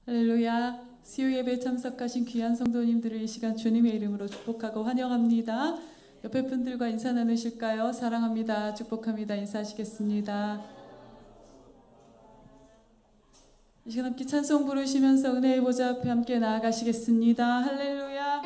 할렐루야. 수요 예배에 참석하신 귀한 성도님들을 이 시간 주님의 이름으로 축복하고 환영합니다. 옆에 분들과 인사 나누실까요? 사랑합니다. 축복합니다. 인사하시겠습니다. 이 시간 함께 찬송 부르시면서 은혜의 보좌 앞에 함께 나아가시겠습니다. 할렐루야.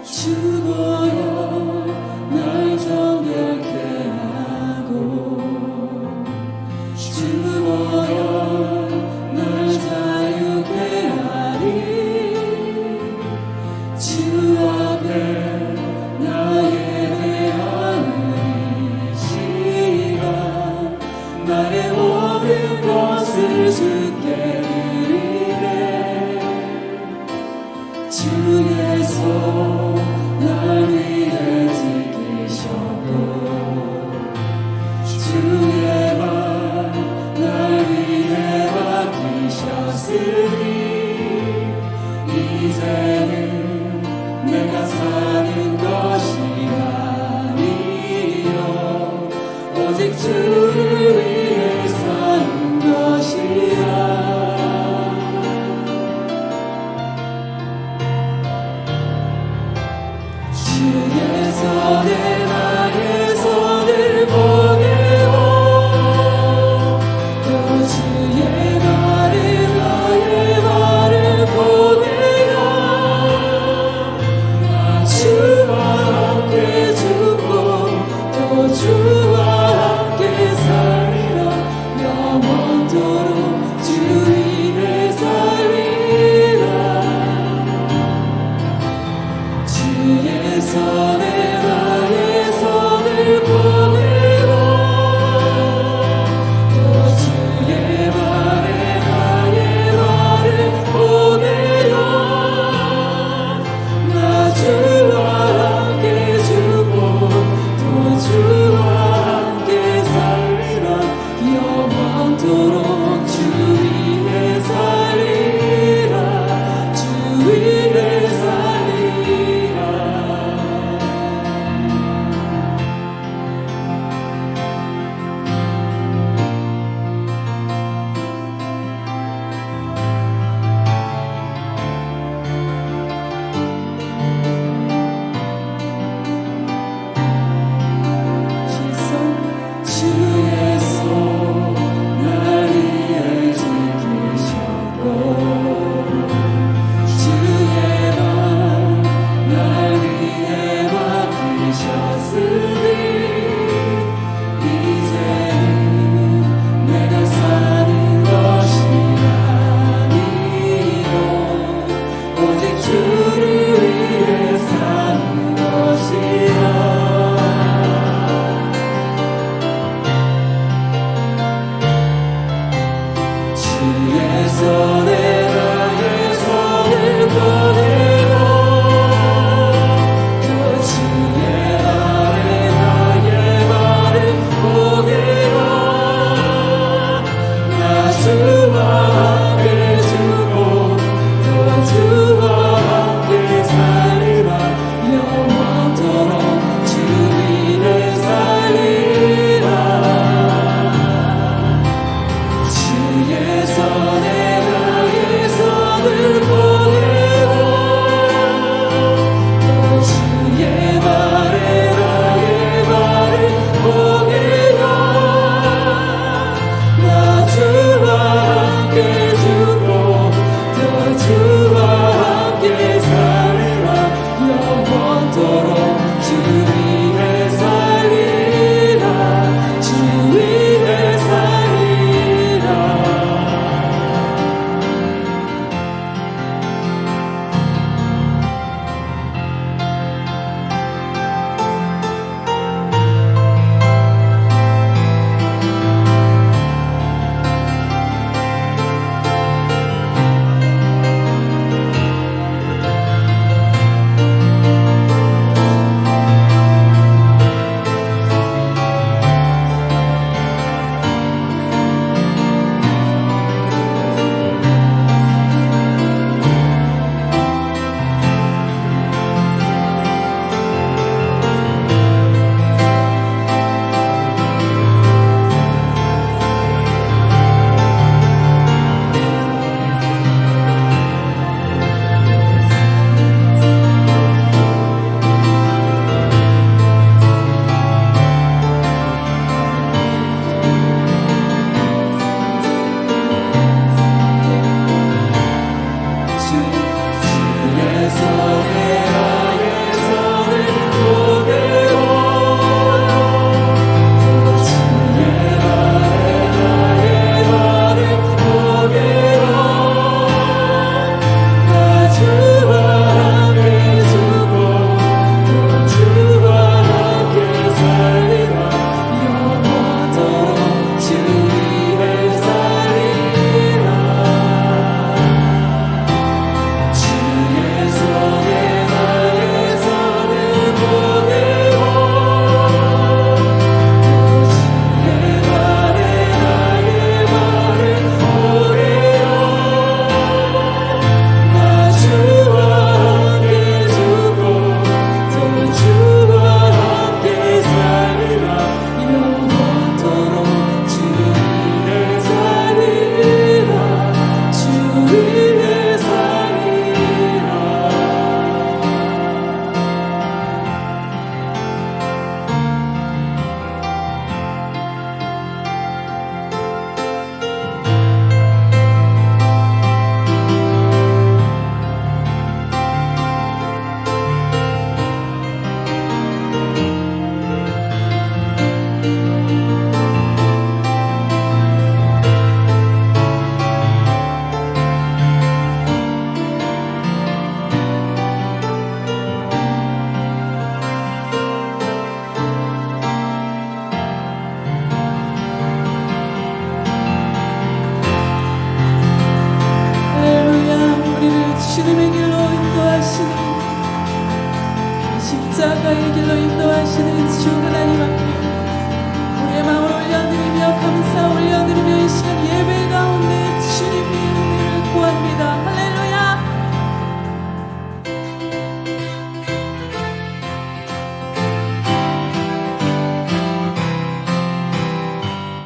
주보여 날 정결케 하고 주보여 날 자유케 하리 주 앞에 나 예배하는 이 시간 나의 모든 것을 주께 드리네 주께서 날 위해 지키셨고 주의 말 날 위해 맡기셨으니 이제는 내가 사는 것이 아니요 오직 주를 위해 사는 것이라 주께서 내 나의 손을 보게요 또 주의 말을 나의 말을 보게요 나 주와 함께 죽고 또 주와 함께 살리라 영원토록 주 위에 살리라 주의 손에 나의 손을 보내고 또 주의 말에 나의 말을 보내요 나 주와 함께 죽고 또 주와 함께 살리라 영원토록 주 위에 살리라 주 위에 살리라 주의 손 날 위해 지키셨고 주의 말 날 위해 맡기셨으니 이제는 내가 사는 것이 아니요 오직 주를 위해 사는 것이라 주의 손에 찬송합니다. 할렐루야.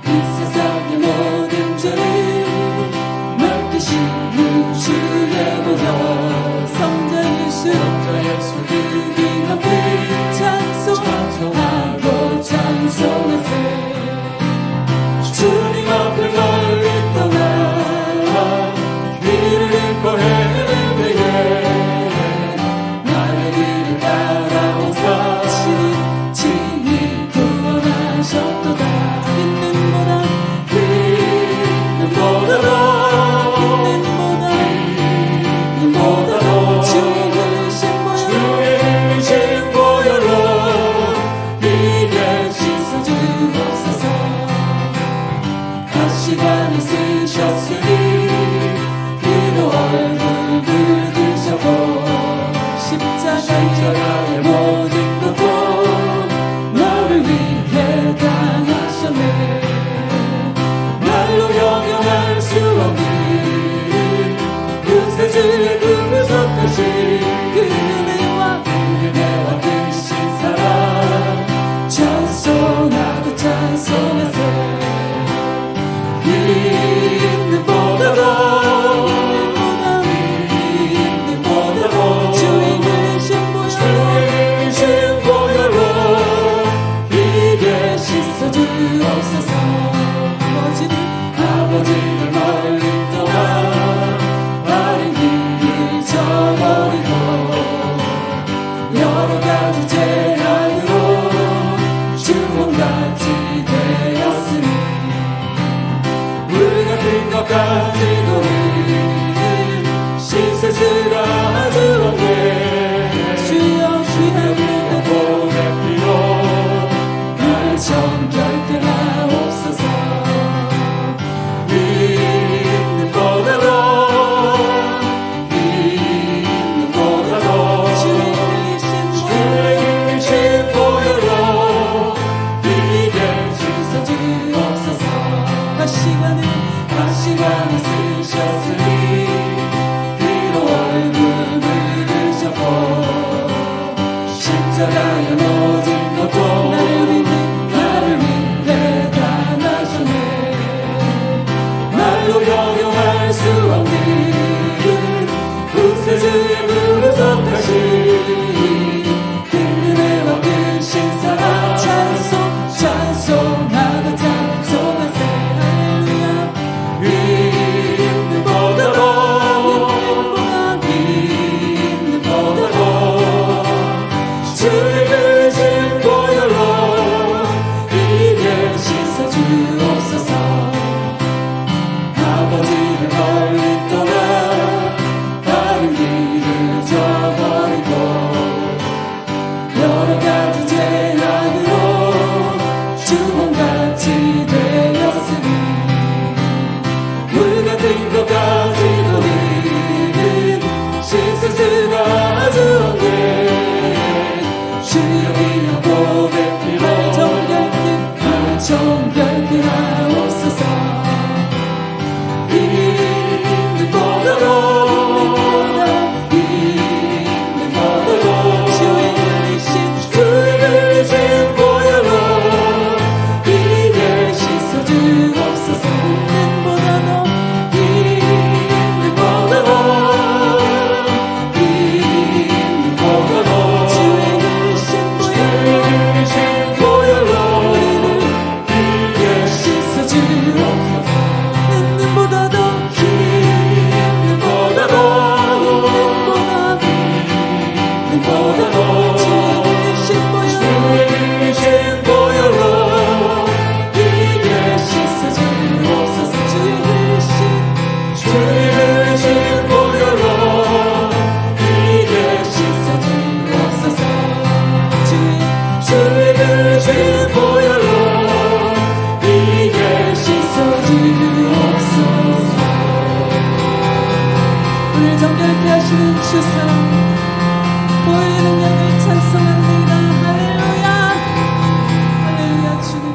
이 세상의 모든 죄를 맡기시는 주의 보혈 성자 예수 예수 그 긴 앞을 찬송하고 찬송하세 주님 앞을 멀리 떠나 길을 잃고 헤매는 때에 나의 길을 따라오사 친히 구원하셨도다 있는 보다 보다도 주의 흘리신 보혈 주의 흘리신 보혈로 이게 씻어 주옵소서 가시관을 쓰셨으니 그로 얼굴 붉으셨고 십자가의 모든 것도 너를 위해 당하셨네 말로 형용할 수 없는 구세주의 그 무섭다신 그 은혜와 은혜와 크신 사랑 찬송하고 찬송하세 있는 보다도 주의 흘리신 보혈 주의 흘리신 보혈로 이게 씻어 주옵소서 아버지를 멀리 떠나 바른 길을 저버리고 여러 가지 죄악으로 주홍같이 되었으니 물 같은 것 가지고 있는 신세스가 아주 없네 주여 귀한 주의 보혈 피로 나를 정결케 하옵소서 있는 보다도 주의 흘리신 보혈 주의 흘리신 보혈로 이게 씻어 주옵소서 가시관을 쓰셨으니 그로 얼굴 붉으셨고 십자가의 모든 것도 나를 위해 당하셨네 말로 형용할 수 없는 구세주의 무섭다신 그 은혜와 크신 사랑 찬송하고 찬송하세 할렐루야 있는 보다도 주의 흘리신 보혈로 이게 씻어 주옵소서 아버지를 멀리 떠나 다른 길을 저버리고 여러 가지 죄악으로 주홍같이 되었으니 물 같은 것 가지고 있는 신세스가 아주 없네 주여 귀한 보배 피로 나를 정결케 하옵소서 있는 보다도 주의 흘리신 주의 흘리신 보혈로 이게 씻어 주옵소서 있는 보다도 있는 보다도 주의 흘리신 보혈 흘리신 보혈로 이게 씻어 주옵소서 있는 보다도 있는 보다도 주의 흘리신 보혈 주의 흘리신 보혈로 이게 씻어 주옵소서 주의 흘리신 보혈로 이게 씻어 주옵소서 주의 흘리신 보혈로 이게 씻어 주옵소서 우리를 정결케 하시는 주 사랑 보혈의 능력을 찬송합니다. 할렐루야 할렐루야 주님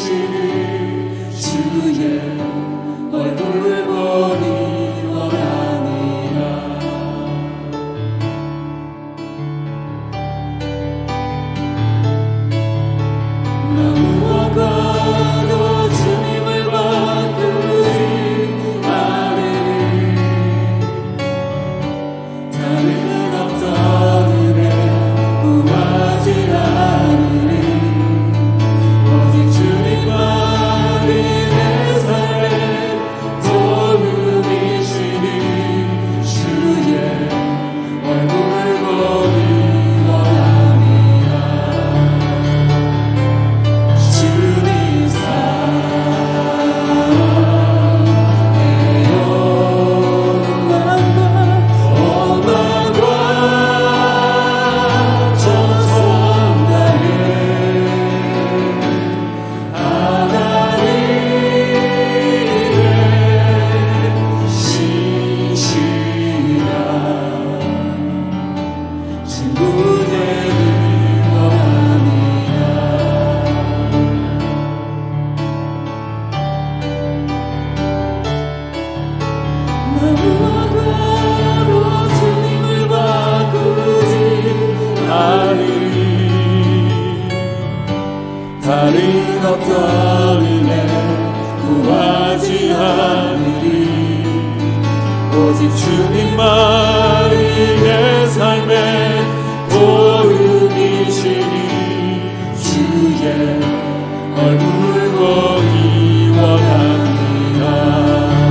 보이시는 주의 얼굴 보기 원하니라. 나 무엇과도 주님을 바꾸지 않으리. 다른 어떤 은혜 구하지 않으리. 오직 주님만이 내 삶의 도움이시니 주의 얼굴 보기 원하니라. 주님 다른 어떤 은혜 구하지 않으리. 오직 주님만이 내 삶의 도움이시니 주의 얼굴 보기 원합니다. 주님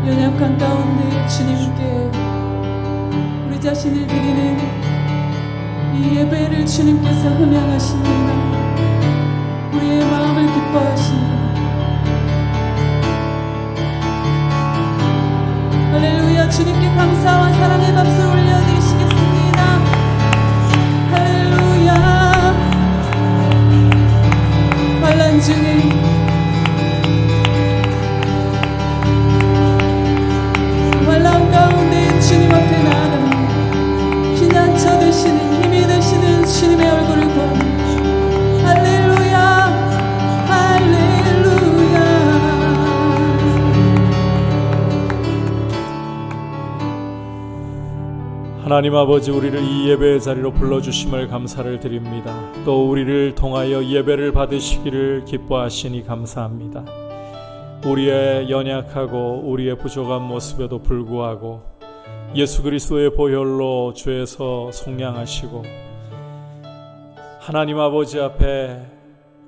연약한 가운데 주님께 우리 자신을 드리는 이 예배를 주님께서 흠양하십니다. 우리의 마음을 기뻐하십니다. 할렐루야. 주님께 감사와 사랑의 박수 올려드리시겠습니다. 할렐루야. 환난 중에 환난 가운데 주님 앞에 나아갑니다. 피난처 되시는 힘이 되시는 주님의 얼굴을 보며 하나님 아버지, 우리를 이 예배의 자리로 불러주심을 감사를 드립니다. 또 우리를 통하여 예배를 받으시기를 기뻐하시니 감사합니다. 우리의 연약하고 우리의 부족한 모습에도 불구하고 예수 그리스도의 보혈로 죄에서 속량하시고 하나님 아버지 앞에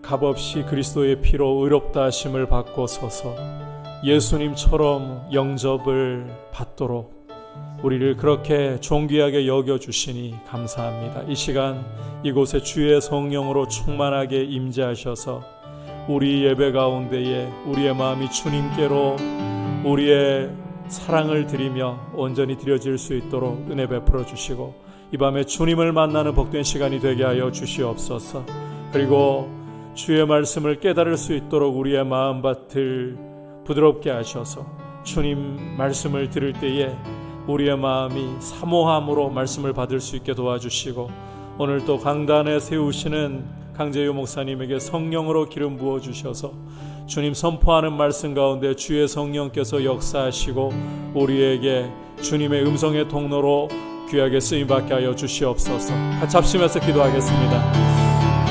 값없이 그리스도의 피로 의롭다 하심을 받고 서서 예수님처럼 영접을 받도록 우리를 그렇게 존귀하게 여겨주시니 감사합니다. 이 시간 이곳에 주의 성령으로 충만하게 임재하셔서 우리 예배 가운데에 우리의 마음이 주님께로 우리의 사랑을 드리며 온전히 드려질 수 있도록 은혜 베풀어 주시고 이 밤에 주님을 만나는 복된 시간이 되게 하여 주시옵소서. 그리고 주의 말씀을 깨달을 수 있도록 우리의 마음밭을 부드럽게 하셔서 주님 말씀을 들을 때에 우리의 마음이 사모함으로 말씀을 받을 수 있게 도와주시고 오늘 또 강단에 세우시는 강재유 목사님에게 성령으로 기름 부어주셔서 주님 선포하는 말씀 가운데 주의 성령께서 역사하시고 우리에게 주님의 음성의 통로로 귀하게 쓰임받게 하여 주시옵소서. 같이 합심해서 기도하겠습니다.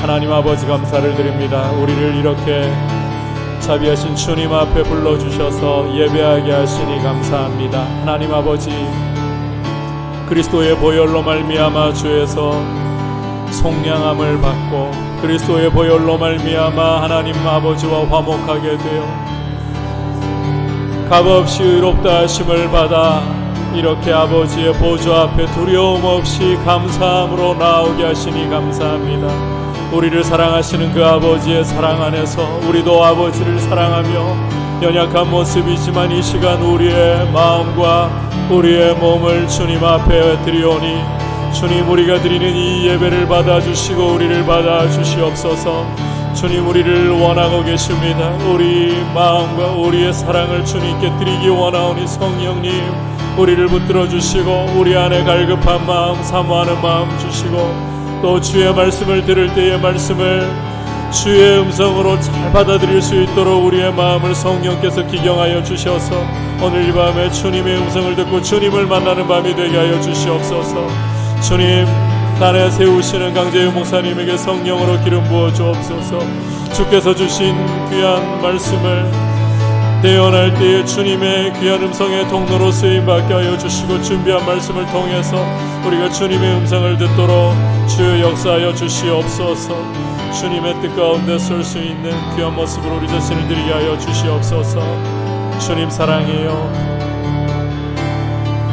하나님 아버지 감사를 드립니다. 우리를 이렇게 자비하신 주님 앞에 불러주셔서 예배하게 하시니 감사합니다. 하나님 아버지, 그리스도의 보혈로 말미암아 죄에서 속량함을 받고 그리스도의 보혈로 말미암아 하나님 아버지와 화목하게 되어 값없이 의롭다 하심을 받아 이렇게 아버지의 보좌 앞에 두려움 없이 감사함으로 나오게 하시니 감사합니다. 우리를 사랑하시는 그 아버지의 사랑 안에서 우리도 아버지를 사랑하며 연약한 모습이지만 이 시간 우리의 마음과 우리의 몸을 주님 앞에 드리오니 주님, 우리가 드리는 이 예배를 받아주시고 우리를 받아주시옵소서. 주님, 우리를 원하고 계십니다. 우리 마음과 우리의 사랑을 주님께 드리기 원하오니 성령님, 우리를 붙들어 주시고 우리 안에 갈급한 마음, 사모하는 마음 주시고 또 주의 말씀을 들을 때의 말씀을 주의 음성으로 잘 받아들일 수 있도록 우리의 마음을 성령께서 기경하여 주셔서 오늘 이 밤에 주님의 음성을 듣고 주님을 만나는 밤이 되게 하여 주시옵소서. 주님, 단에 세우시는 강재유 목사님에게 성령으로 기름 부어 주옵소서. 주께서 주신 귀한 말씀을 대언할 때에 주님의 귀한 음성의 통로로 쓰임받게 하여 주시고 준비한 말씀을 통해서 우리가 주님의 음성을 듣도록 주여 역사하여 주시옵소서. 주님의 뜻 가운데 설 수 있는 귀한 모습으로 우리 자신을 드리게 하여 주시옵소서. 주님 사랑해요.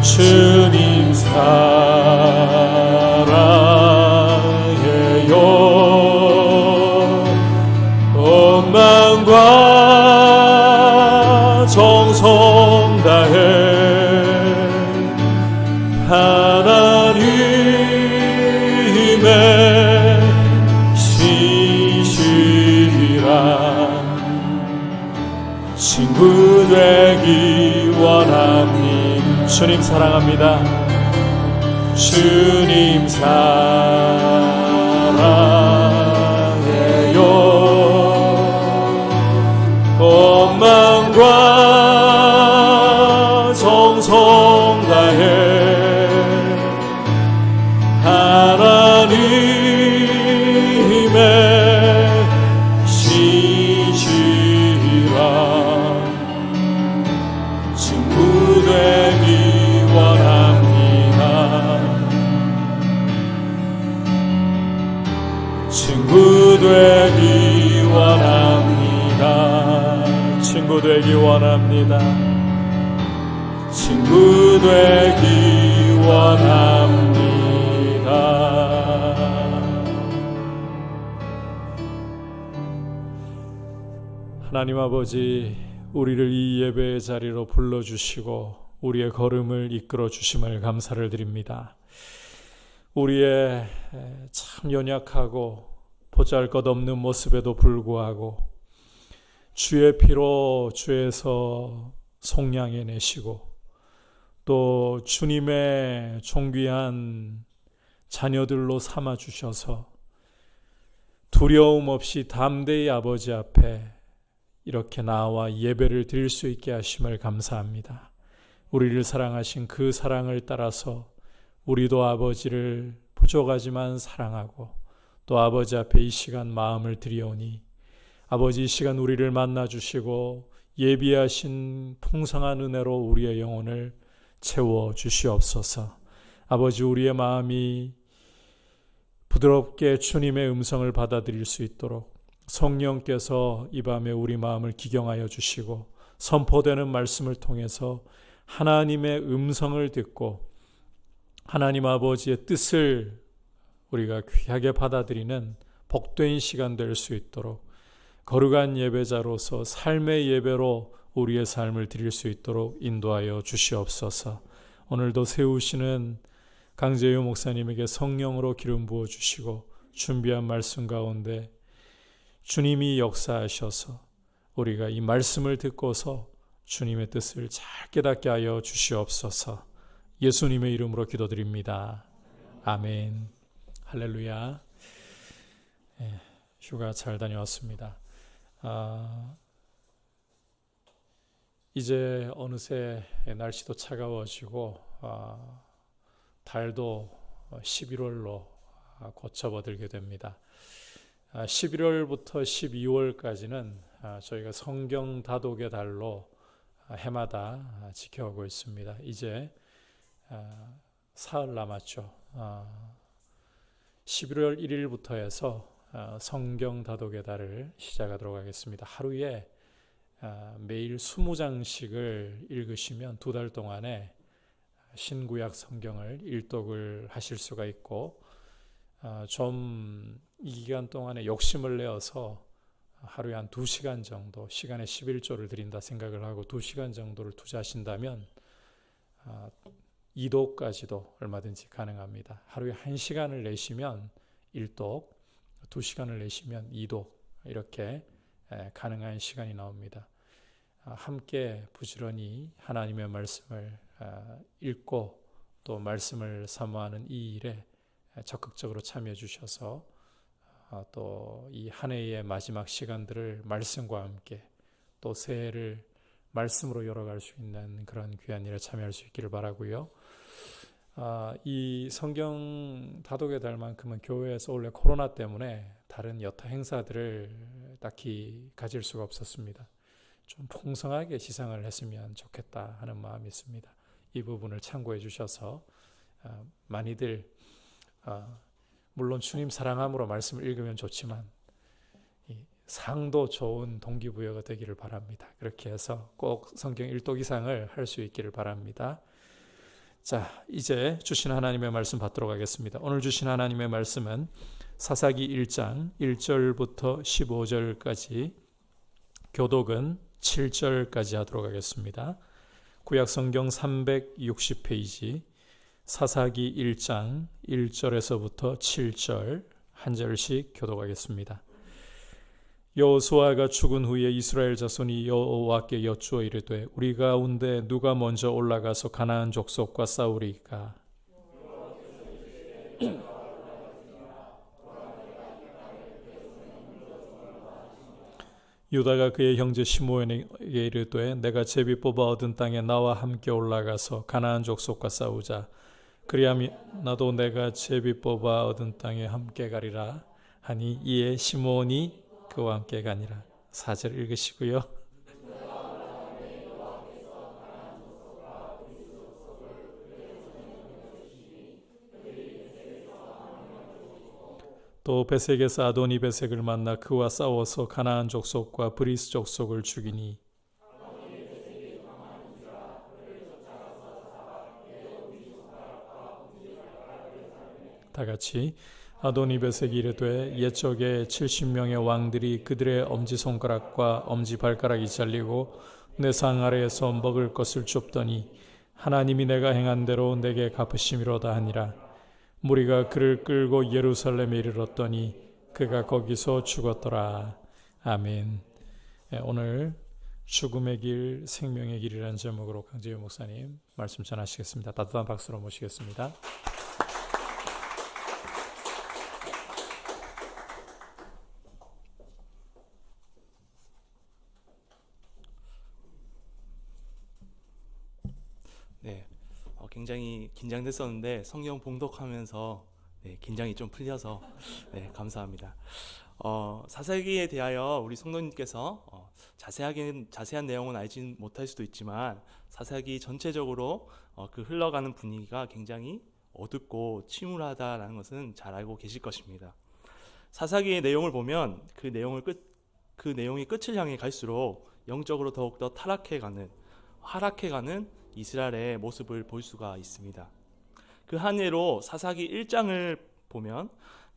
주님 사랑해요. 온 마음과 정성 다해 하나님의 신실한 친구 되기 원합니다. 주님 사랑합니다. 주님 사랑해요. 온 마음과 정성 다해 하나님의 신실한 친구 되기 원합니다. 친구 되기 원합니다. 친구 되기 원합니다. 친구 되기 원합니다. 하나님 아버지, 우리를 이 예배의 자리로 불러주시고 우리의 걸음을 이끌어 주심을 감사를 드립니다. 우리의 참 연약하고 보잘것없는 모습에도 불구하고 주의 피로 죄에서 속량해내시고 또 주님의 존귀한 자녀들로 삼아주셔서 두려움 없이 담대히 아버지 앞에 이렇게 나와 예배를 드릴 수 있게 하심을 감사합니다. 우리를 사랑하신 그 사랑을 따라서 우리도 아버지를 부족하지만 사랑하고 또 아버지 앞에 이 시간 마음을 드리오니 아버지 이 시간 우리를 만나 주시고 예비하신 풍성한 은혜로 우리의 영혼을 채워 주시옵소서. 아버지 우리의 마음이 부드럽게 주님의 음성을 받아들일 수 있도록 성령께서 이 밤에 우리 마음을 기경하여 주시고 선포되는 말씀을 통해서 하나님의 음성을 듣고 하나님 아버지의 뜻을 우리가 귀하게 받아들이는 복된 시간 될 수 있도록 거룩한 예배자로서 삶의 예배로 우리의 삶을 드릴 수 있도록 인도하여 주시옵소서. 오늘도 세우시는 강재유 목사님에게 성령으로 기름 부어 주시고 준비한 말씀 가운데 주님이 역사하셔서 우리가 이 말씀을 듣고서 주님의 뜻을 잘 깨닫게 하여 주시옵소서. 예수님의 이름으로 기도드립니다. 아멘. 할렐루야. 휴가 잘 다녀왔습니다. 이제 어느새 날씨도 차가워지고 달도 11월로 곧 접어들게 됩니다. 11월부터 12월까지는 저희가 성경 다독의 달로 해마다 지켜오고 있습니다. 이제 사흘 남았죠. 11월 1일부터 해서 성경 다독의 달을 시작하도록 하겠습니다. 하루에 매일 20장씩을 읽으시면 2달 동안에 신구약 성경을 일독을 하실 수가 있고 좀 이 기간 동안에 욕심을 내어서 하루에 한 2시간 정도 시간에 11조를 드린다 생각을 하고 2시간 정도를 투자하신다면 이독까지도 얼마든지 가능합니다. 하루에 1시간을 내시면 1독, 2시간을 내시면 2독 이렇게 가능한 시간이 나옵니다. 함께 부지런히 하나님의 말씀을 읽고 또 말씀을 사모하는 이 일에 적극적으로 참여해 주셔서 또 이 한 해의 마지막 시간들을 말씀과 함께 또 새해를 말씀으로 열어갈 수 있는 그런 귀한 일에 참여할 수 있기를 바라고요. 이 성경 다독의 달만큼은 교회에서 원래 코로나 때문에 다른 여타 행사들을 딱히 가질 수가 없었습니다. 좀 풍성하게 시상을 했으면 좋겠다 하는 마음이 있습니다. 이 부분을 참고해 주셔서 많이들 물론 주님 사랑함으로 말씀을 읽으면 좋지만 상도 좋은 동기부여가 되기를 바랍니다. 그렇게 해서 꼭 성경 1독 이상을 할 수 있기를 바랍니다. 자, 이제 주신 하나님의 말씀 받도록 하겠습니다. 오늘 주신 하나님의 말씀은 사사기 1장 1절부터 15절까지, 교독은 7절까지 하도록 하겠습니다. 구약 성경 360페이지 사사기 1장 1절에서부터 7절 한 절씩 교독하겠습니다. 여호수아가 죽은 후에 이스라엘 자손이 여호와께 여쭈어 이르되 우리 가운데 누가 먼저 올라가서 가나안 족속과 싸우리까? 유다가 그의 형제 시므온에게 이르되 내가 제비 뽑아 얻은 땅에 나와 함께 올라가서 가나안 족속과 싸우자. 그리하면 나도 내가 제비 뽑아 얻은 땅에 함께 가리라 하니 이에 시므온이 그와 함께 가니라. 4절 읽으시고요. 또 베색에서 아도니 베색을 만나 그와 싸워서 가나안 족속과 브리스 족속을 죽이니 다 같이 아도니 베색이 이르되 옛적에 70명의 왕들이 그들의 엄지손가락과 엄지발가락이 잘리고 내 상 아래에서 먹을 것을 줍더니 하나님이 내가 행한 대로 내게 갚으심이로다 하니라. 무리가 그를 끌고 예루살렘에 이르렀더니 그가 거기서 죽었더라. 아멘. 오늘 죽음의 길, 생명의 길이라는 제목으로 강재유 목사님 말씀 전하시겠습니다. 따뜻한 박수로 모시겠습니다. 굉장히 긴장됐었는데 성경 봉독하면서 긴장이 좀 풀려서 감사합니다. 사사기에 대하여 우리 성도님께서 자세한 내용은 알지 못할 수도 있지만 사사기 전체적으로 그 흘러가는 분위기가 굉장히 어둡고 침울하다라는 것은 잘 알고 계실 것입니다. 사사기의 내용을 보면 그 내용이 끝을 향해 갈수록 영적으로 더욱더 하락해가는 이스라엘의 모습을 볼 수가 있습니다. 그 한 예로 사사기 1장을 보면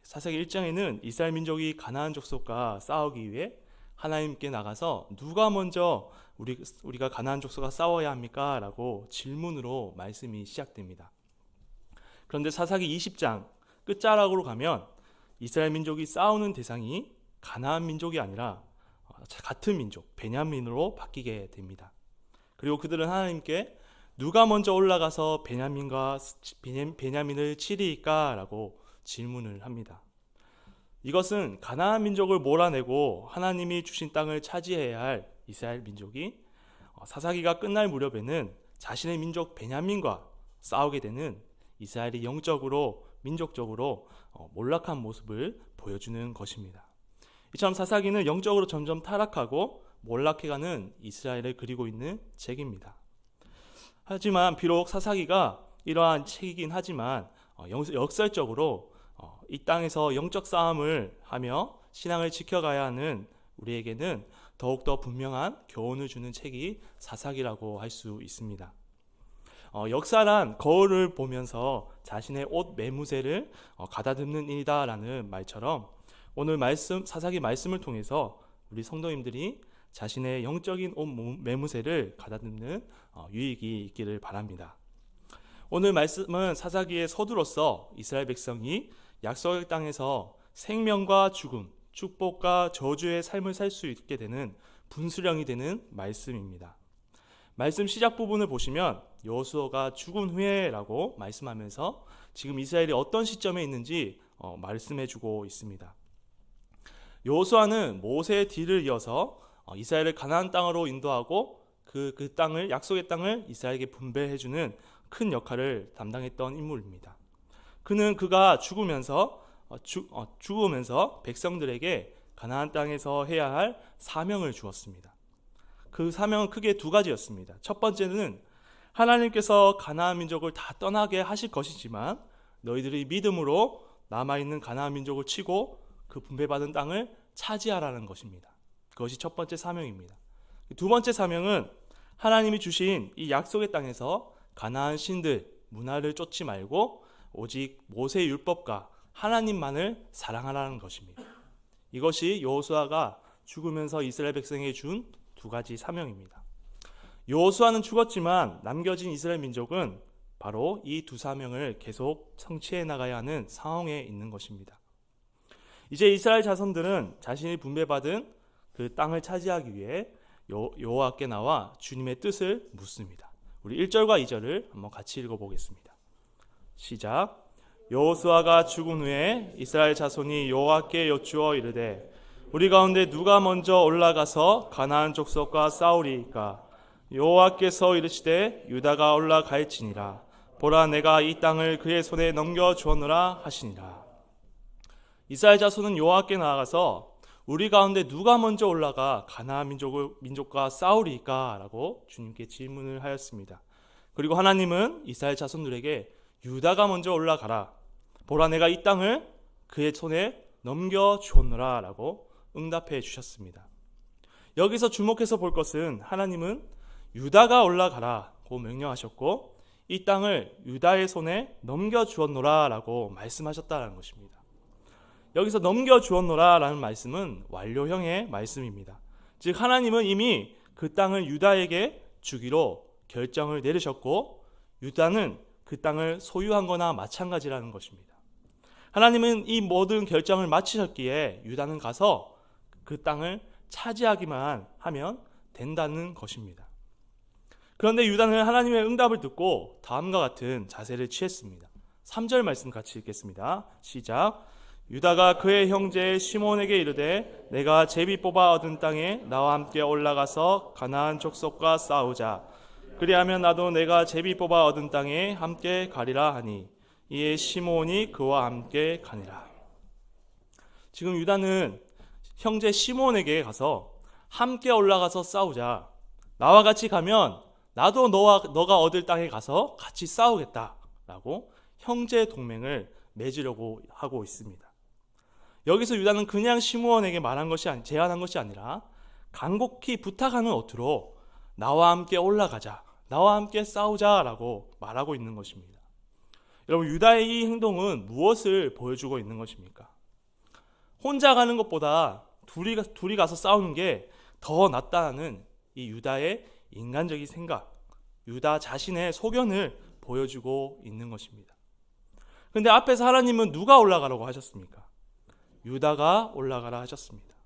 사사기 1장에는 이스라엘 민족이 가나안 족속과 싸우기 위해 하나님께 나가서 누가 먼저 우리가 가나안 족속과 싸워야 합니까? 라고 질문으로 말씀이 시작됩니다. 그런데 사사기 20장 끝자락으로 가면 이스라엘 민족이 싸우는 대상이 가나안 민족이 아니라 같은 민족 베냐민으로 바뀌게 됩니다. 그리고 그들은 하나님께 누가 먼저 올라가서 베냐민을 치리이까? 라고 질문을 합니다. 이것은 가나안 민족을 몰아내고 하나님이 주신 땅을 차지해야 할 이스라엘 민족이 사사기가 끝날 무렵에는 자신의 민족 베냐민과 싸우게 되는 이스라엘이 영적으로 민족적으로 몰락한 모습을 보여주는 것입니다. 이처럼 사사기는 영적으로 점점 타락하고 몰락해가는 이스라엘을 그리고 있는 책입니다. 하지만 비록 사사기가 이러한 책이긴 하지만 역설적으로 이 땅에서 영적 싸움을 하며 신앙을 지켜가야 하는 우리에게는 더욱더 분명한 교훈을 주는 책이 사사기라고 할 수 있습니다. 역사란 거울을 보면서 자신의 옷 매무새를 가다듬는 일이다라는 말처럼 오늘 사사기 말씀을 통해서 우리 성도님들이 자신의 영적인 옷 매무새를 가다듬는 유익이 있기를 바랍니다. 오늘 말씀은 사사기의 서두로서 이스라엘 백성이 약속의 땅에서 생명과 죽음, 축복과 저주의 삶을 살 수 있게 되는 분수령이 되는 말씀입니다. 말씀 시작 부분을 보시면 여호수아가 죽은 후에라고 말씀하면서 지금 이스라엘이 어떤 시점에 있는지 말씀해주고 있습니다. 여호수아는 모세의 뒤를 이어서 이스라엘을 가나안 땅으로 인도하고 그 땅을 약속의 땅을 이스라엘에게 분배해주는 큰 역할을 담당했던 인물입니다. 그가 죽으면서 백성들에게 가나안 땅에서 해야 할 사명을 주었습니다. 그 사명은 크게 두 가지였습니다. 첫 번째는 하나님께서 가나안 민족을 다 떠나게 하실 것이지만 너희들이 믿음으로 남아있는 가나안 민족을 치고 그 분배받은 땅을 차지하라는 것입니다. 그것이 첫 번째 사명입니다. 두 번째 사명은 하나님이 주신 이 약속의 땅에서 가나안 신들, 문화를 쫓지 말고 오직 모세의 율법과 하나님만을 사랑하라는 것입니다. 이것이 여호수아가 죽으면서 이스라엘 백성에게 준 두 가지 사명입니다. 여호수아는 죽었지만 남겨진 이스라엘 민족은 바로 이 두 사명을 계속 성취해 나가야 하는 상황에 있는 것입니다. 이제 이스라엘 자손들은 자신이 분배받은 그 땅을 차지하기 위해 여호와께 나와 주님의 뜻을 묻습니다. 우리 1절과 2절을 한번 같이 읽어보겠습니다. 시작. 여호수아가 죽은 후에 이스라엘 자손이 여호와께 여쭈어 이르되 우리 가운데 누가 먼저 올라가서 가나안 족속과 싸우리이까? 여호와께서 이르시되 유다가 올라갈지니라. 보라, 내가 이 땅을 그의 손에 넘겨 주었노라 하시니라. 이스라엘 자손은 여호와께 나아가서 우리 가운데 누가 먼저 올라가 가나안 민족과 싸우리이까? 라고 주님께 질문을 하였습니다. 그리고 하나님은 이스라엘 자손들에게 유다가 먼저 올라가라. 보라, 내가 이 땅을 그의 손에 넘겨 주었노라 라고 응답해 주셨습니다. 여기서 주목해서 볼 것은 하나님은 유다가 올라가라고 명령하셨고 이 땅을 유다의 손에 넘겨 주었노라 라고 말씀하셨다는 것입니다. 여기서 넘겨 주었노라 라는 말씀은 완료형의 말씀입니다. 즉 하나님은 이미 그 땅을 유다에게 주기로 결정을 내리셨고 유다는 그 땅을 소유한 거나 마찬가지라는 것입니다. 하나님은 이 모든 결정을 마치셨기에 유다는 가서 그 땅을 차지하기만 하면 된다는 것입니다. 그런데 유다는 하나님의 응답을 듣고 다음과 같은 자세를 취했습니다. 3절 말씀 같이 읽겠습니다. 시작. 유다가 그의 형제 시몬에게 이르되 내가 제비 뽑아 얻은 땅에 나와 함께 올라가서 가나안 족속과 싸우자. 그리하면 나도 내가 제비 뽑아 얻은 땅에 함께 가리라 하니 이에 시므온이 그와 함께 가니라. 지금 유다는 형제 시므온에게 가서 함께 올라가서 싸우자. 나와 같이 가면 나도 너가 얻을 땅에 가서 같이 싸우겠다라고 형제 동맹을 맺으려고 하고 있습니다. 여기서 유다는 그냥 시므온에게 제안한 것이 아니라 간곡히 부탁하는 어투로 나와 함께 올라가자, 나와 함께 싸우자라고 말하고 있는 것입니다. 여러분, 유다의 이 행동은 무엇을 보여주고 있는 것입니까? 혼자 가는 것보다 둘이 가서 싸우는 게 더 낫다는 이 유다의 인간적인 생각, 유다 자신의 소견을 보여주고 있는 것입니다. 그런데 앞에서 하나님은 누가 올라가라고 하셨습니까? 유다가 올라가라 하셨습니다.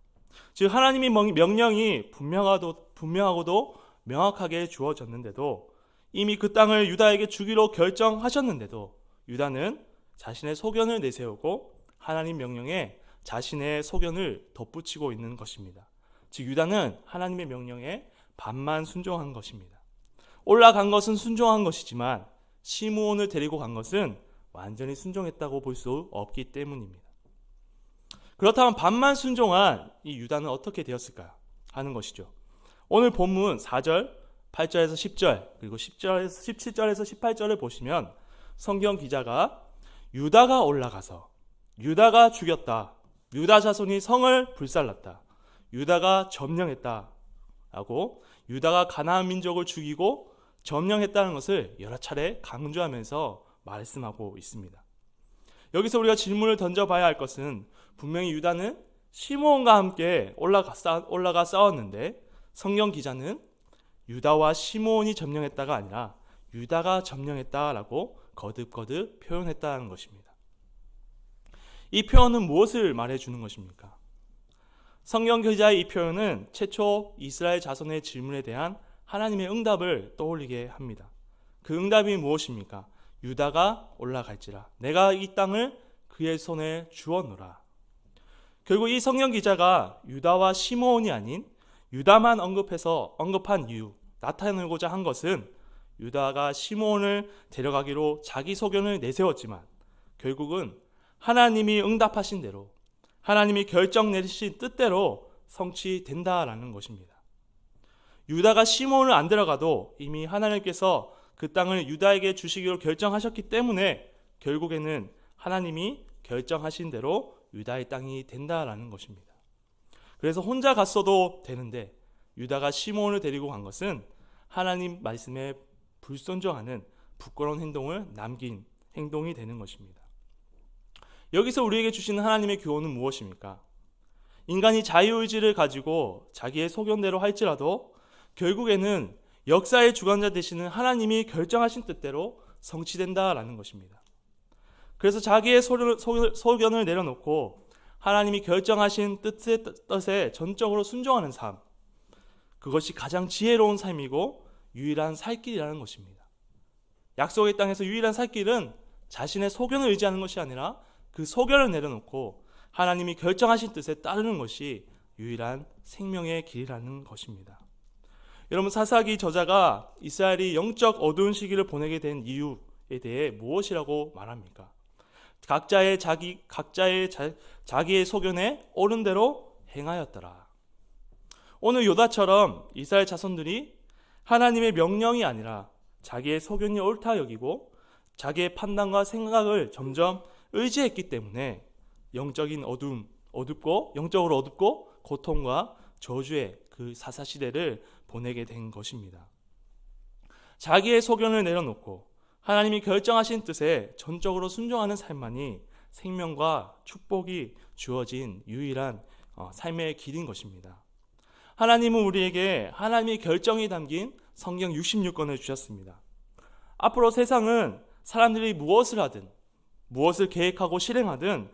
즉 하나님의 명령이 분명하고도 명확하게 주어졌는데도, 이미 그 땅을 유다에게 주기로 결정하셨는데도 유다는 자신의 소견을 내세우고 하나님 명령에 자신의 소견을 덧붙이고 있는 것입니다. 즉 유다는 하나님의 명령에 반만 순종한 것입니다. 올라간 것은 순종한 것이지만 시므온을 데리고 간 것은 완전히 순종했다고 볼 수 없기 때문입니다. 그렇다면 반만 순종한 이 유다는 어떻게 되었을까 하는 것이죠. 오늘 본문 4절, 8절에서 10절, 그리고 17절에서 18절을 보시면 성경 기자가 유다가 올라가서 유다가 죽였다, 유다 자손이 성을 불살랐다, 유다가 점령했다 라고 유다가 가나안 민족을 죽이고 점령했다는 것을 여러 차례 강조하면서 말씀하고 있습니다. 여기서 우리가 질문을 던져봐야 할 것은, 분명히 유다는 시므온과 함께 올라가 싸웠는데 성경 기자는 유다와 시므온이 점령했다가 아니라 유다가 점령했다라고 거듭거듭 표현했다는 것입니다. 이 표현은 무엇을 말해주는 것입니까? 성경 기자의 이 표현은 최초 이스라엘 자손의 질문에 대한 하나님의 응답을 떠올리게 합니다. 그 응답이 무엇입니까? 유다가 올라갈지라 내가 이 땅을 그의 손에 주었노라. 결국 이 성경 기자가 유다와 시므온이 아닌 유다만 언급한 이유, 나타내고자 한 것은 유다가 시므온을 데려가기로 자기 소견을 내세웠지만 결국은 하나님이 응답하신 대로, 하나님이 결정 내리신 뜻대로 성취된다라는 것입니다. 유다가 시므온을 안 데려가도 이미 하나님께서 그 땅을 유다에게 주시기로 결정하셨기 때문에 결국에는 하나님이 결정하신 대로 유다의 땅이 된다라는 것입니다. 그래서 혼자 갔어도 되는데 유다가 시므온을 데리고 간 것은 하나님 말씀에 불순종하는 부끄러운 행동을 남긴 행동이 되는 것입니다. 여기서 우리에게 주시는 하나님의 교훈은 무엇입니까? 인간이 자유의지를 가지고 자기의 소견대로 할지라도 결국에는 역사의 주관자 되시는 하나님이 결정하신 뜻대로 성취된다라는 것입니다. 그래서 자기의 소견을 내려놓고 하나님이 결정하신 뜻에 전적으로 순종하는 삶, 그것이 가장 지혜로운 삶이고 유일한 살 길이라는 것입니다. 약속의 땅에서 유일한 살 길은 자신의 소견을 의지하는 것이 아니라 그 소견을 내려놓고 하나님이 결정하신 뜻에 따르는 것이 유일한 생명의 길이라는 것입니다. 여러분, 사사기 저자가 이스라엘이 영적 어두운 시기를 보내게 된 이유에 대해 무엇이라고 말합니까? 각자의 자기의 소견에 옳은 대로 행하였더라. 오늘 요다처럼 이스라엘 자손들이 하나님의 명령이 아니라 자기의 소견이 옳다 여기고 자기의 판단과 생각을 점점 의지했기 때문에 영적으로 어둡고 고통과 저주의 그 사사시대를 보내게 된 것입니다. 자기의 소견을 내려놓고 하나님이 결정하신 뜻에 전적으로 순종하는 삶만이 생명과 축복이 주어진 유일한 삶의 길인 것입니다. 하나님은 우리에게 하나님의 결정이 담긴 성경 66권을 주셨습니다. 앞으로 세상은 사람들이 무엇을 하든 무엇을 계획하고 실행하든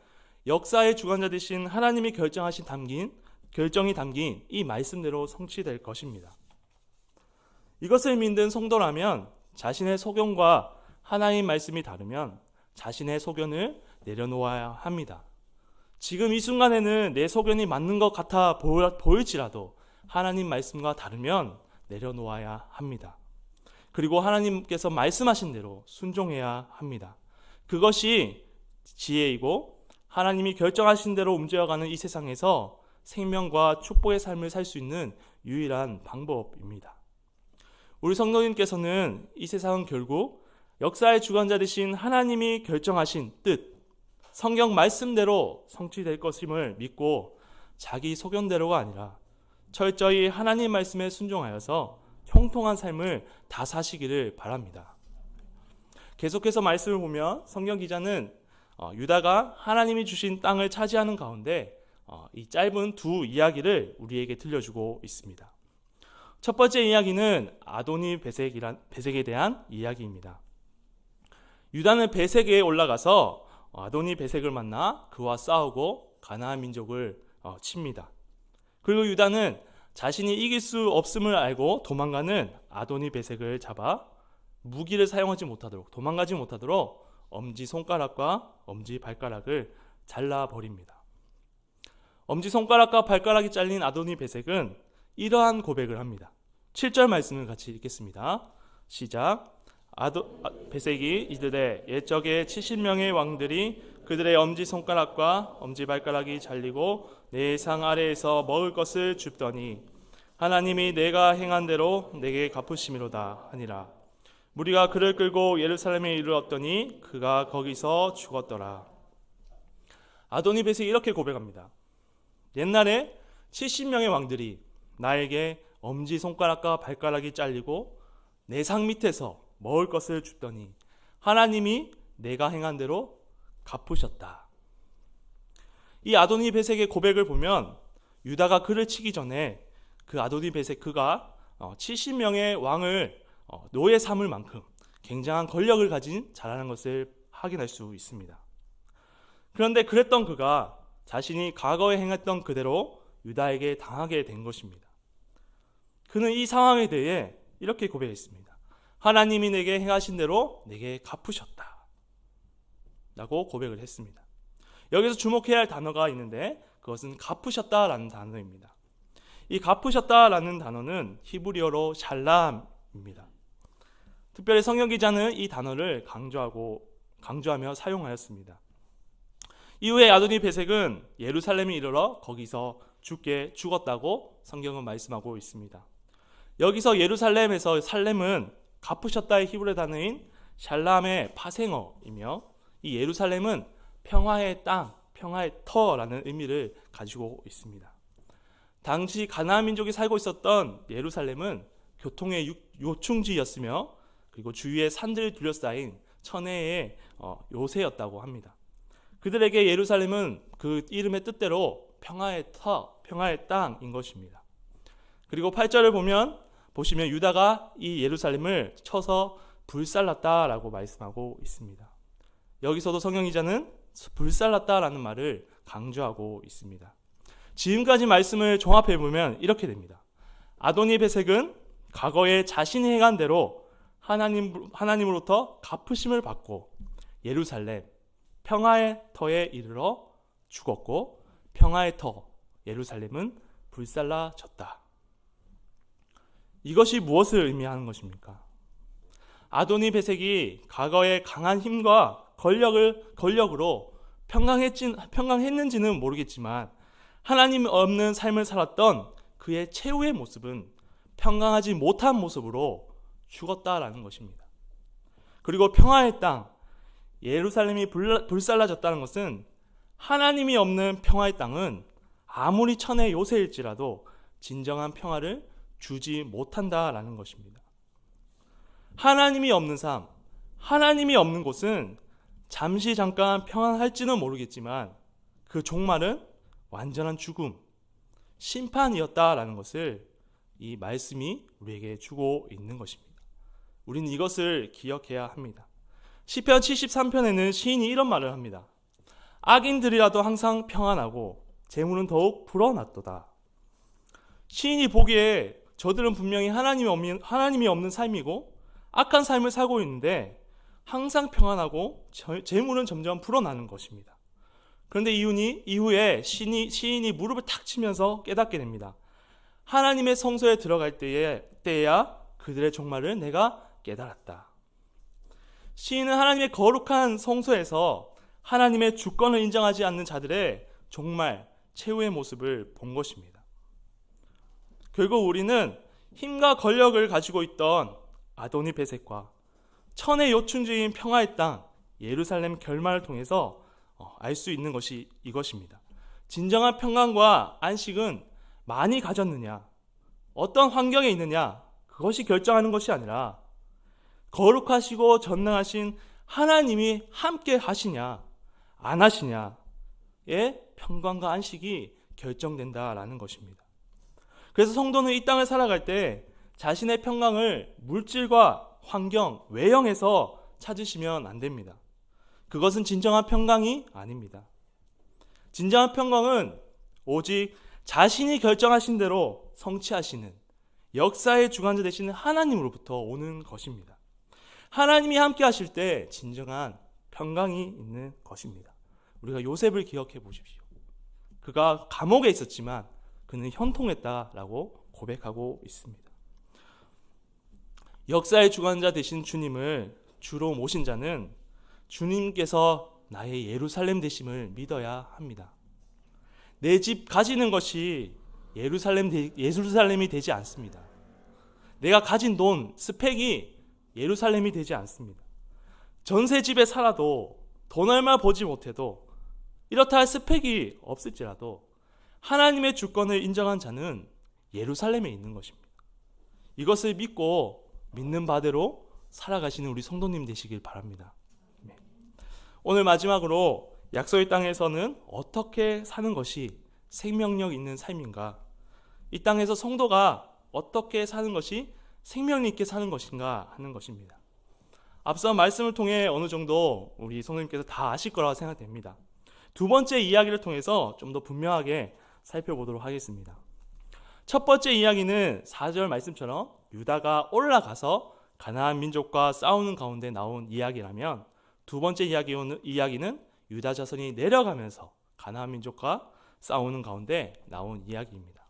역사의 주관자 되신 하나님이 결정이 담긴 이 말씀대로 성취될 것입니다. 이것을 믿는 성도라면 자신의 소견과 하나님 말씀이 다르면 자신의 소견을 내려놓아야 합니다. 지금 이 순간에는 내 소견이 맞는 것 같아 보일지라도 하나님 말씀과 다르면 내려놓아야 합니다. 그리고 하나님께서 말씀하신 대로 순종해야 합니다. 그것이 지혜이고 하나님이 결정하신 대로 움직여가는 이 세상에서 생명과 축복의 삶을 살 수 있는 유일한 방법입니다. 우리 성도님께서는 이 세상은 결국 역사의 주관자 되신 하나님이 결정하신 뜻, 성경 말씀대로 성취될 것임을 믿고 자기 소견대로가 아니라 철저히 하나님 말씀에 순종하여서 형통한 삶을 다 사시기를 바랍니다. 계속해서 말씀을 보면 성경 기자는 유다가 하나님이 주신 땅을 차지하는 가운데 이 짧은 두 이야기를 우리에게 들려주고 있습니다. 첫 번째 이야기는 아도니 베색에 대한 이야기입니다. 유다는 베색에 올라가서 아도니 베색을 만나 그와 싸우고 가나안 민족을 칩니다. 그리고 유다는 자신이 이길 수 없음을 알고 도망가는 아도니 베색을 잡아 무기를 사용하지 못하도록, 도망가지 못하도록 엄지손가락과 엄지발가락을 잘라버립니다. 엄지손가락과 발가락이 잘린 아도니 베색은 이러한 고백을 합니다. 7절 말씀을 같이 읽겠습니다. 시작. 베색이 이르되 옛적에 70명의 왕들이 그들의 엄지손가락과 엄지발가락이 잘리고 내 상 아래에서 먹을 것을 줍더니 하나님이 내가 행한 대로 내게 갚으심이로다 하니라. 무리가 그를 끌고 예루살렘에 이르렀더니 그가 거기서 죽었더라. 아도니 베색이 이렇게 고백합니다. 옛날에 70명의 왕들이 나에게 엄지손가락과 발가락이 잘리고 내 상 밑에서 먹을 것을 줬더니 하나님이 내가 행한 대로 갚으셨다. 이 아도니 베색의 고백을 보면 유다가 그를 치기 전에 그 아도니 베색 그가 70명의 왕을 노예 삼을 만큼 굉장한 권력을 가진 자라는 것을 확인할 수 있습니다. 그런데 그랬던 그가 자신이 과거에 행했던 그대로 유다에게 당하게 된 것입니다. 그는 이 상황에 대해 이렇게 고백했습니다. 하나님이 내게 행하신 대로 내게 갚으셨다 라고 고백을 했습니다. 여기서 주목해야 할 단어가 있는데 그것은 갚으셨다라는 단어입니다. 이 갚으셨다라는 단어는 히브리어로 샬람입니다. 특별히 성경 기자는 이 단어를 강조하며 사용하였습니다. 이후에 아도니 베색은 예루살렘에 이르러 거기서 죽었다고 성경은 말씀하고 있습니다. 여기서 예루살렘에서 살렘은 갚으셨다의 히브리 단어인 샬람의 파생어이며 이 예루살렘은 평화의 땅, 평화의 터라는 의미를 가지고 있습니다. 당시 가나안 민족이 살고 있었던 예루살렘은 교통의 요충지였으며 그리고 주위에 산들이 둘러싸인 천혜의 요새였다고 합니다. 그들에게 예루살렘은 그 이름의 뜻대로 평화의 터, 평화의 땅인 것입니다. 그리고 8절을 보시면 유다가 이 예루살렘을 쳐서 불살랐다라고 말씀하고 있습니다. 여기서도 성경 기자는 불살랐다라는 말을 강조하고 있습니다. 지금까지 말씀을 종합해 보면 이렇게 됩니다. 아도니 베색은 과거에 자신이 행한 대로 하나님으로부터 갚으심을 받고 예루살렘 평화의 터에 이르러 죽었고 평화의 터 예루살렘은 불살라졌다. 이것이 무엇을 의미하는 것입니까? 아도니 베색이 과거의 강한 힘과 권력으로 평강했는지는 모르겠지만 하나님 없는 삶을 살았던 그의 최후의 모습은 평강하지 못한 모습으로 죽었다라는 것입니다. 그리고 평화의 땅 예루살렘이 불살라졌다는 것은 하나님이 없는 평화의 땅은 아무리 천의 요새일지라도 진정한 평화를 주지 못한다라는 것입니다. 하나님이 없는 삶, 하나님이 없는 곳은 잠깐 평안할지는 모르겠지만 그 종말은 완전한 죽음, 심판이었다라는 것을 이 말씀이 우리에게 주고 있는 것입니다. 우리는 이것을 기억해야 합니다. 시편 73편에는 시인이 이런 말을 합니다. 악인들이라도 항상 평안하고 재물은 더욱 불어났도다. 시인이 보기에 저들은 분명히 하나님이 없는 삶이고 악한 삶을 살고 있는데 항상 평안하고 재물은 점점 불어나는 것입니다. 그런데 이후에 시인이 무릎을 탁 치면서 깨닫게 됩니다. 하나님의 성소에 들어갈 때야 그들의 종말을 내가 깨달았다. 시인은 하나님의 거룩한 성소에서 하나님의 주권을 인정하지 않는 자들의 정말 최후의 모습을 본 것입니다. 결국 우리는 힘과 권력을 가지고 있던 아도니 베셋과 천의 요충지인 평화의 땅 예루살렘 결말을 통해서 알 수 있는 것이 이것입니다. 진정한 평강과 안식은 많이 가졌느냐, 어떤 환경에 있느냐, 그것이 결정하는 것이 아니라 거룩하시고 전능하신 하나님이 함께 하시냐 안 하시냐의 평강과 안식이 결정된다라는 것입니다. 그래서 성도는 이 땅을 살아갈 때 자신의 평강을 물질과 환경, 외형에서 찾으시면 안 됩니다. 그것은 진정한 평강이 아닙니다. 진정한 평강은 오직 자신이 결정하신 대로 성취하시는 역사의 주관자 되시는 하나님으로부터 오는 것입니다. 하나님이 함께 하실 때 진정한 평강이 있는 것입니다. 우리가 요셉을 기억해 보십시오. 그가 감옥에 있었지만 그는 현통했다라고 고백하고 있습니다. 역사의 주관자 되신 주님을 주로 모신 자는 주님께서 나의 예루살렘 되심을 믿어야 합니다. 내 집 가지는 것이 예루살렘이 되지 않습니다. 내가 가진 돈, 스펙이 예루살렘이 되지 않습니다. 전세집에 살아도 돈 얼마 보지 못해도 이렇다 할 스펙이 없을지라도 하나님의 주권을 인정한 자는 예루살렘에 있는 것입니다. 이것을 믿고 믿는 바대로 살아가시는 우리 성도님 되시길 바랍니다. 오늘 마지막으로 약속의 땅에서는 어떻게 사는 것이 생명력 있는 삶인가? 이 땅에서 성도가 어떻게 사는 것이 생명력 있게 사는 것인가 하는 것입니다. 앞서 말씀을 통해 어느 정도 우리 성도님께서 다 아실 거라고 생각됩니다. 두 번째 이야기를 통해서 좀 더 분명하게 살펴보도록 하겠습니다. 첫 번째 이야기는 4절 말씀처럼 유다가 올라가서 가나안 민족과 싸우는 가운데 나온 이야기라면, 두 번째 이야기는 유다 자손이 내려가면서 가나안 민족과 싸우는 가운데 나온 이야기입니다.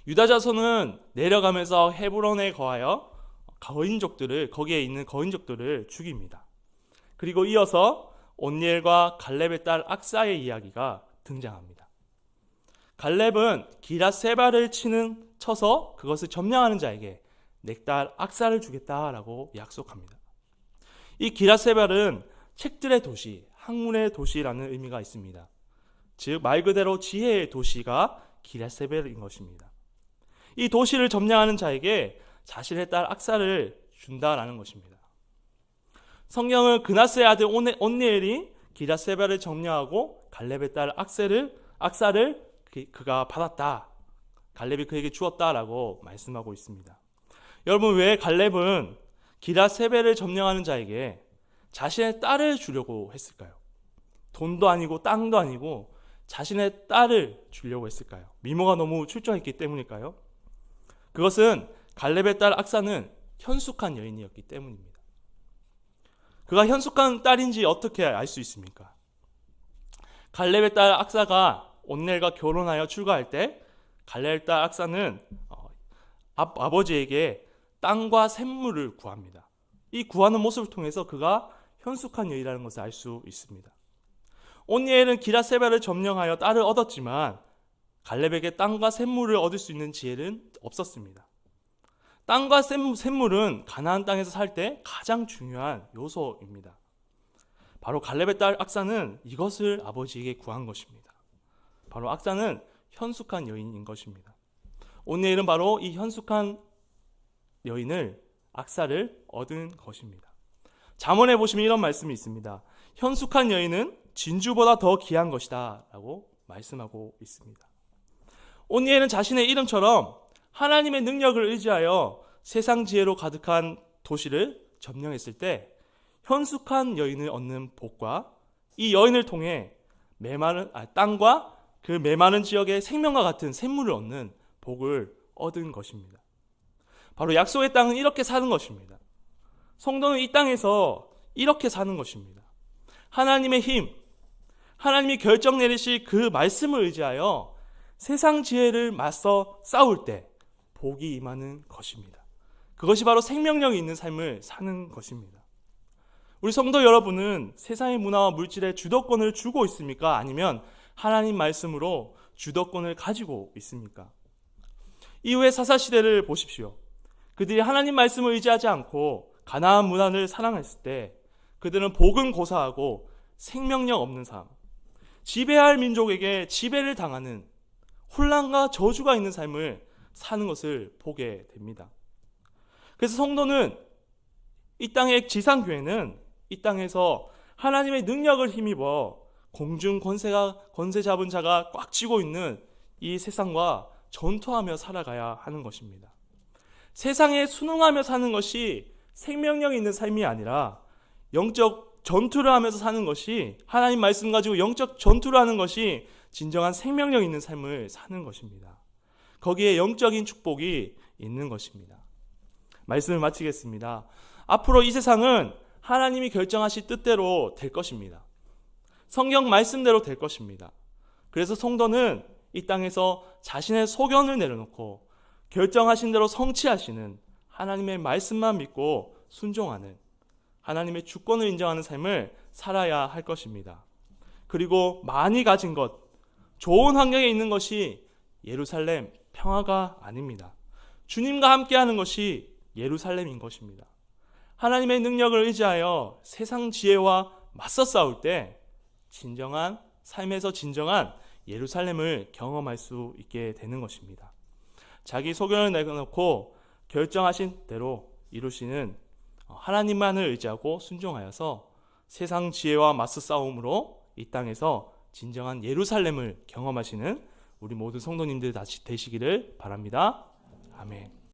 유다 자손은 내려가면서 헤브론에 거하여 거기에 있는 거인족들을 죽입니다. 그리고 이어서 온니엘과 갈렙의 딸 악사의 이야기가 등장합니다. 갈렙은 기랏세발을 쳐서 그것을 점령하는 자에게 내 딸 악사를 주겠다라고 약속합니다. 이 기랏세발은 책들의 도시, 학문의 도시라는 의미가 있습니다. 즉 말 그대로 지혜의 도시가 기랏세발인 것입니다. 이 도시를 점령하는 자에게 자신의 딸 악사를 준다라는 것입니다. 성경은 그나스의 아들 온니엘이 기랏세발을 점령하고 갈렙의 딸 악사를 그가 받았다. 갈렙이 그에게 주었다라고 말씀하고 있습니다. 여러분, 왜 갈렙은 기랏세발을 점령하는 자에게 자신의 딸을 주려고 했을까요? 돈도 아니고 땅도 아니고 자신의 딸을 주려고 했을까요? 미모가 너무 출중했기 때문일까요? 그것은 갈렙의 딸 악사는 현숙한 여인이었기 때문입니다. 그가 현숙한 딸인지 어떻게 알 수 있습니까? 갈렙의 딸 악사가 온넬과 결혼하여 출가할 때 갈렙의 딸 악사는 아버지에게 땅과 샘물을 구합니다. 이 구하는 모습을 통해서 그가 현숙한 여인이라는 것을 알 수 있습니다. 온니엘은 기랏세발을 점령하여 딸을 얻었지만 갈렙에게 땅과 샘물을 얻을 수 있는 지혜는 없었습니다. 땅과 샘물은 가나안 땅에서 살 때 가장 중요한 요소입니다. 바로 갈렙의 딸 악사는 이것을 아버지에게 구한 것입니다. 바로 악사는 현숙한 여인인 것입니다. 온니엘은 바로 이 현숙한 여인을, 악사를 얻은 것입니다. 잠언에 보시면 이런 말씀이 있습니다. 현숙한 여인은 진주보다 더 귀한 것이다 라고 말씀하고 있습니다. 온니엘은 자신의 이름처럼 하나님의 능력을 의지하여 세상 지혜로 가득한 도시를 점령했을 때 현숙한 여인을 얻는 복과 이 여인을 통해 땅과 그 메마른 지역의 생명과 같은 샘물을 얻는 복을 얻은 것입니다. 바로 약속의 땅은 이렇게 사는 것입니다. 성도는 이 땅에서 이렇게 사는 것입니다. 하나님의 힘, 하나님이 결정 내리실 그 말씀을 의지하여 세상 지혜를 맞서 싸울 때 복이 임하는 것입니다. 그것이 바로 생명력이 있는 삶을 사는 것입니다. 우리 성도 여러분은 세상의 문화와 물질에 주도권을 주고 있습니까? 아니면 하나님 말씀으로 주도권을 가지고 있습니까? 이후의 사사시대를 보십시오. 그들이 하나님 말씀을 의지하지 않고 가나안 문화를 사랑했을 때 그들은 복은 고사하고 생명력 없는 삶, 지배할 민족에게 지배를 당하는 혼란과 저주가 있는 삶을 사는 것을 보게 됩니다. 그래서 성도는 이 땅의 지상교회는 이 땅에서 하나님의 능력을 힘입어 공중 권세 잡은 자가 꽉 쥐고 있는 이 세상과 전투하며 살아가야 하는 것입니다. 세상에 순응하며 사는 것이 생명력 있는 삶이 아니라 영적 전투를 하면서 사는 것이, 하나님 말씀 가지고 영적 전투를 하는 것이 진정한 생명력 있는 삶을 사는 것입니다. 거기에 영적인 축복이 있는 것입니다. 말씀을 마치겠습니다. 앞으로 이 세상은 하나님이 결정하신 뜻대로 될 것입니다. 성경 말씀대로 될 것입니다. 그래서 성도는 이 땅에서 자신의 소견을 내려놓고 결정하신 대로 성취하시는 하나님의 말씀만 믿고 순종하는, 하나님의 주권을 인정하는 삶을 살아야 할 것입니다. 그리고 많이 가진 것, 좋은 환경에 있는 것이 예루살렘 평화가 아닙니다. 주님과 함께하는 것이 예루살렘인 것입니다. 하나님의 능력을 의지하여 세상 지혜와 맞서 싸울 때 진정한 삶에서 진정한 예루살렘을 경험할 수 있게 되는 것입니다. 자기 소견을 내려놓고 결정하신 대로 이루시는 하나님만을 의지하고 순종하여서 세상 지혜와 맞서 싸움으로 이 땅에서 진정한 예루살렘을 경험하시는 우리 모든 성도님들 다시 되시기를 바랍니다. 아멘.